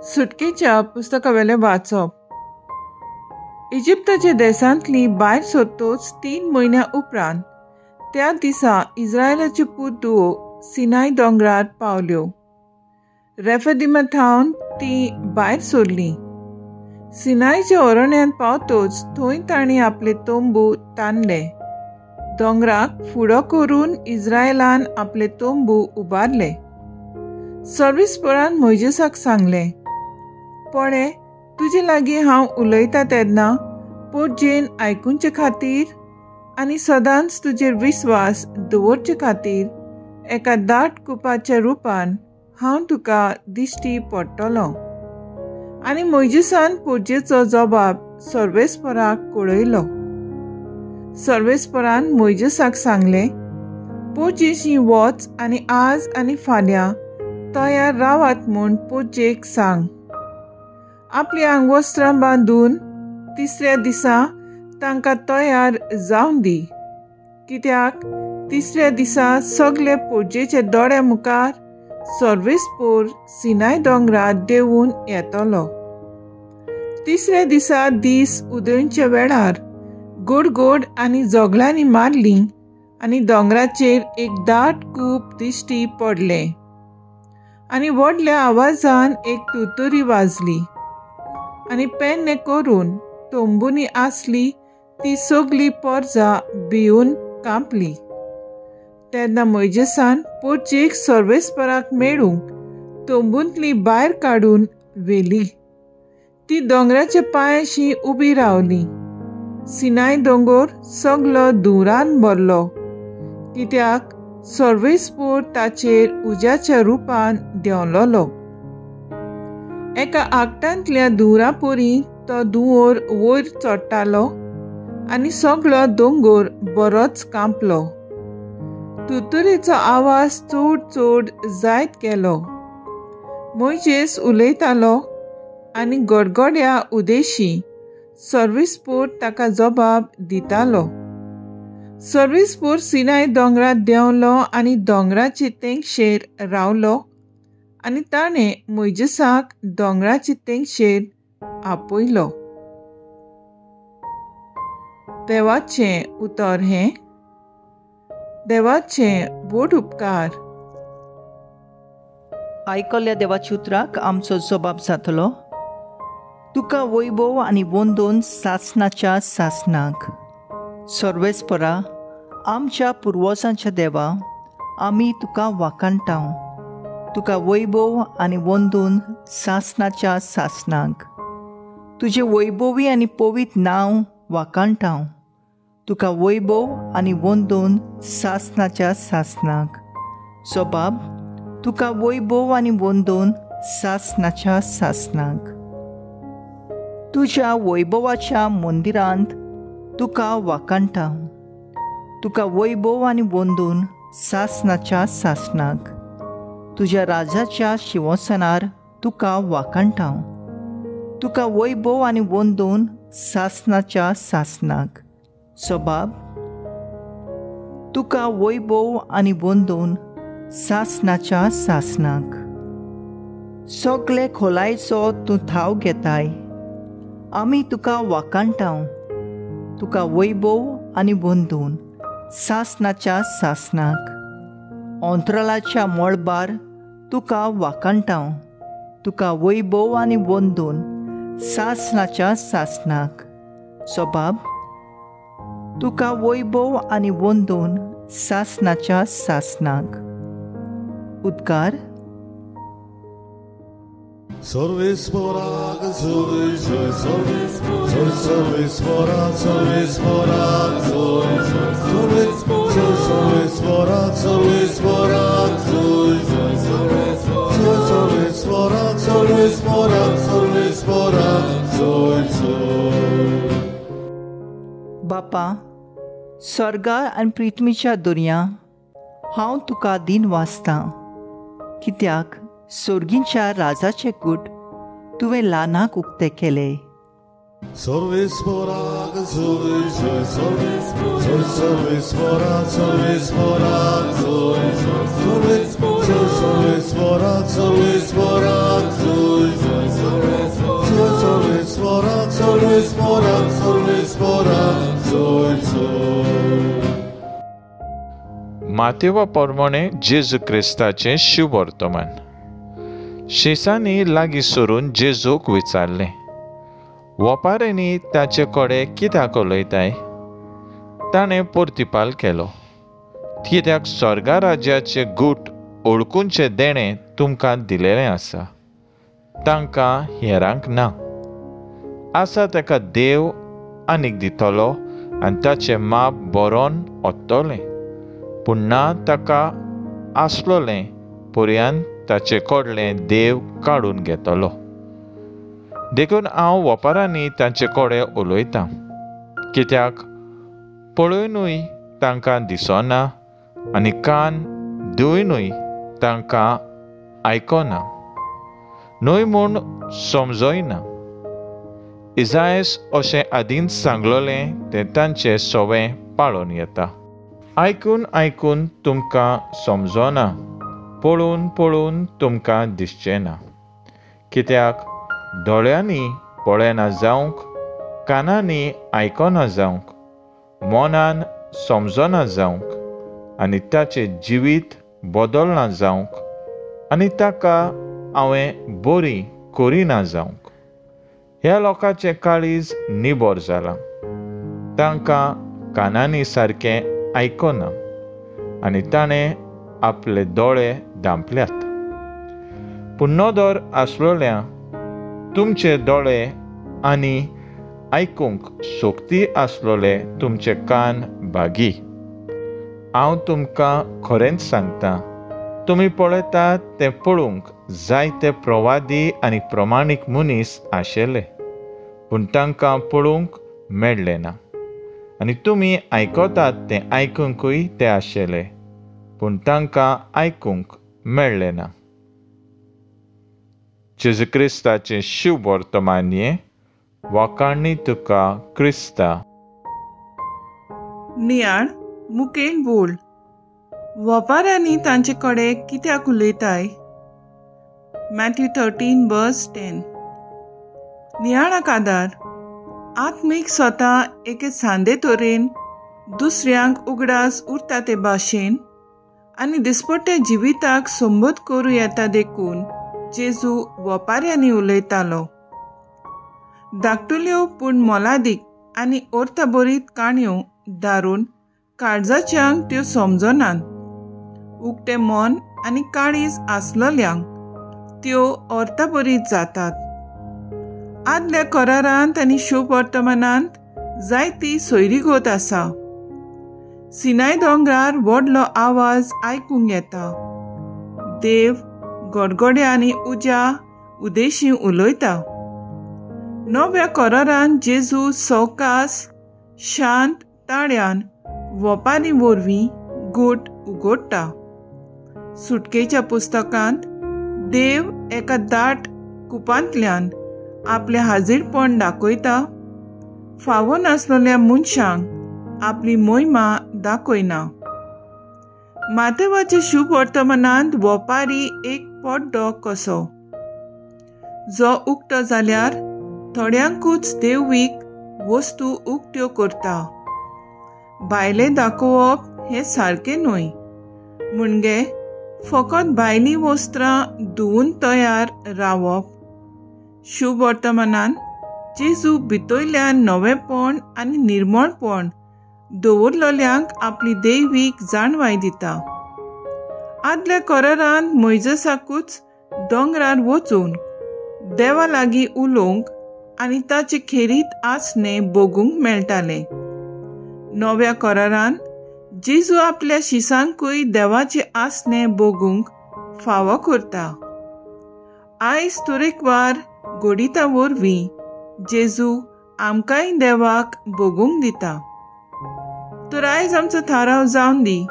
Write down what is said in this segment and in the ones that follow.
सुटकेच्या पुस्तकावेले वाचप. इजिप्ताच्या देशांतली भायर सरतोच 3 म्हयन्या उपरांत त्या दिसा इस्रायलाच्यो पुतू सिनाय दोंगरार पावल्यो. रेफिदीमांतल्यान ती भायर सरली. सिनायच्या अरण्यांत पावतोच थंय तांणी आपले तोंबू ताणले. दोंगराक फुडो करून इस्रायलान आपले तोंबू उबारले. सर्वेस्परान मोइजेसाक सांगलें, पळय, तुजे लागीं हांव उलयतां तेन्ना पोरजेन आयकूंचे खातीर आनी सदांच तुजेर विस्वास दवरचे खातीर एका दाट कुपाच्या रुपान हांव तुका दिश्टी पडटलों. आनी मोइजेसान पोरजेचो जबाब सर्वेस्पराक कळयलो. सर्वेस्परान मोइजेसाक सांगलें, पोरजेशी वच आनी आज आनी फाल्यां तयार रावात म्हूण पोरजेक सांग. आपली आंगवस्त्रां बांदून 3ऱ्या दिसा तांकां तयार जावन दी, कित्याक 3ऱ्या दिसा सगळे पोरजेचे दोळ्या मुखार सर्वेस्पोर सिनाय दोंगरार देंवून येतलो. 3ऱ्या दिसा दीस उदयच्या वेळार गोड आनी जोगल्यांनी मारलीं आनी दोंगराचेर एक दाट कूप दिश्टी पडलें. आनी व्हडल्या आवाजान एक तुतुरी वाजली. आनी पेन्ने करून तोंबुनी आसली ती सगळी पोरजां भिवून कांपली. तेन्ना मोइजेसान पोरजेक सर्वेस्पराक मेळूंक तोंबूंतली भायर काडून व्हेली. ती दोंगराच्या पांयाशी उबी रावली. सिनाय दोंगर सगलो धुंवरान भरलो, कित्याक सर्वेस्पोर ताचेर उज्याच्या रुपान देंवलोलो. एका आगटांतल्या धुंवरा परी तो धुंवर वयर चडटालो आनी सगळो दोंगर बरोच कांपलो. तुतुरेचो आवाज चड जायत गेलो. मोइजेस उलयतालो आनी गडगड्या उदेशी सर्वेस्पोर ताका जबाब दितालो. सर्वेस्पोर सिनाय दोंगरांत देंवलो आनी दोंगराचे तेंगशेर रावलो आनी ताणें मोइजेसाक दोंगराचे तेंगशेर आपयलो. देवाचें उतर हें. देवाचें व्हड उपकार. आयकल्ल्या देवाच्या उतराक आमचो जबाब जातलो. तुका वैभव आनी वंदन सासणाच्या सासणाक. सर्वेस्परा, आमच्या पुर्वजांच्या देवा, आमी तुका वाखाणटाव. तुका वैभव आनी वंदन सासणाच्या सासणाक. तुजें वैभवी आनी पवित्र नांव वाखाणटाव. तुका वैभव आनी वंदन सासणाच्या सासणाक. जबाब, तुका वैभव आनी वंदन सासणाच्या सासणाक. तुज्या वैभवाच्या मंदिरांत तुका वाखाणटाव. तुका वैभव आनी वंदन सासणाच्या सासणाक. तुज्या राजाच्या शिंवासनार तुका वाखाणटाव. तुका वैभव आनी वंदन सासणाच्या सासणाक. जबाब, तुका वैभव आनी वंदन सासणाच्या सासणाक. सगळे खोलायेचो तूं ठाव घेताय. आमी तुका वाखाणटाव. तुका वैभव आनी वंदन सासणाच्या सासणाक. अंतराळाच्या मळबार तुका वाखाणटाव. तुका वैभव आनी वंदन सासणाच्या सासणाक. जबाब, तुका वैभव आनी वंदन सासणाच्या सासणाक. उद्गार. सर्वेस्porak, सर्वेस्porak, बापा, स्वर्गा आनी पृथ्वीच्या दर्या हांव तुका दिन वाचतां, कित्याक सर्गींच्या राजाचे कूट तुवें ल्हानाक उक्ते केले. सर्वेस्porak, सर्वेस्porak, मातेवा प्रमाणे जेजू क्रिस्ताचें शुभ वर्तमान. शेसांनी लागीं सरून जेजूक विचारलें, वपाऱ्यांनी ताचे कडेन कित्याक उलयताय? ताणें परतिपाल केलो, कित्याक स्वर्गा राज्याचे गूट ओळखूंचें देणें तुमकां दिलेलें आसा, तांकां हेरांक ना. आसा ताका देव आनीक दितलो आनी ताचें माप बरोवन ओत्तोलें, पूण ना ताका आसलोलें पर्यंत ताचे कडलें देव काडून घेतलो. देखून हांव वपारांनी तांचे कडेन उलयतां, कित्याक पळोवनूय तांकां दिसना आनी कान दिवनूय तांकां आयकना, न्हय म्हूण समजयना. इजायस अशें आदींच सांगलोलें तें तांचें सवें पाळोवन येता. आयकून आयकून तुमकां समजना, पळोवन पळोवन तुमकां दिसचें ना. कित्याक दोळ्यांनी पळयना जावंक, कानांनी आयकना जावंक, मनान समजना जावंक आनी ताचें जिवीत बदलना जावंक आनी ताका हांवें बरी करिना जावंक. ह्या लोकांचें काळीज निबोर जालां, तांकां कानांनी सारकें आयकना आनी ताणें आपले दोळे धांपल्यात. पूण नदर आसलोल्या तुमचे दोळे आनी आयकूंक सोक्ती आसलोले तुमचे कान भागी. हांव तुमकां खरेंच सांगतां, तुमी पळयतात तें पळोवंक जायते प्रवादी आनी प्रमाणीक मनीस आशिल्ले, पूण तांकां पळोवंक मेळ्ळें ना. आनी तुमी आयकतात तें आयकूंकूय ते आशिल्ले, पूण तांकां आयकूंक मेळ्ळें ना. जेजू क्रिस्ताचें शुभ वर्तमान हें. वाखाणणी तुका क्रिस्ता. नियाळ मुखेल बोल. वपाऱ्यांनी तांचे कडेन कित्याक उलयताय? मॅथ्यू 13:10. नियाळाक आदार. आत्मीक स्वता एके सांदे तोरेन दुसऱ्यांक उगडास उरता ते भाशेन आनी दिसपट्ट्या जिविताक संबोध करूं येता देखून जेजू वपाऱ्यांनी उलयतालो. धाकटुल्यो पूण मोलादीक आनी ओर्थाबरीत काणयो दारून काळजाच्यांक त्यो समजनात. उक्तें मन आनी काळीज आसलोल्यांक त्यो अर्थाबरीत जातात. आदल्या करारांत आनी शुभ वर्तमानांत जायती सोयरीगोत आसा. सिनाय दोंगरार व्हडलो आवाज आयकूंक येता. देव गडगड्या आनी उज्या उदेशी उलयता. नव्या करारांत जेजू सवकास शांत ताळ्यान वपारी वरवीं गूट उगडटा. सुटकेच्या पुस्तकांत देव एका दाट कुपांतल्यान आपलें हाजीरपण दाखयता. फावो नासलोल्या मनशांक आपली मोहिमा दाखयना. मातेवाच्या शुभ वर्तमानांत वपारी एक पड्डो कसो, जो उक्तो जाल्यार थोड्यांकूच देवीक वस्तू उक्त्यो करता. भायले दाखोवप हें सारकें न्हय, म्हणजे फकत भायलीं वस्त्रां धुवन तयार रावप. शुभ वर्तमानान जेजू भितरल्यान नवेपण आनी निर्मळपण दवरलोल्यांक आपली दैवीक जाणवाय दिता. आदल्या करारांत मोइजेसाकूच दोंगरार वचून देवा लागीं उलोवंक आनी ताचे खेरीत आसणें भोगूंक मेळटालें. नव्या करारांत जेजू आपल्या शिसांकूय देवाचे आसणें भोगूंक फावो करता. आयज तरेकवार घोडिता वरवीं जेजू आमकांय देवाक भोगूंक दिता. तर आयज आमचो थाराव जावन दी.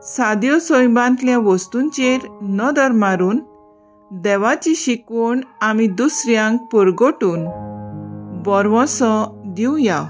साद्यो सोयबांतल्या वस्तूंचेर नदर मारून देवाची शिकवण आमी दुसऱ्यांक परगटून बरवोसो दिवया.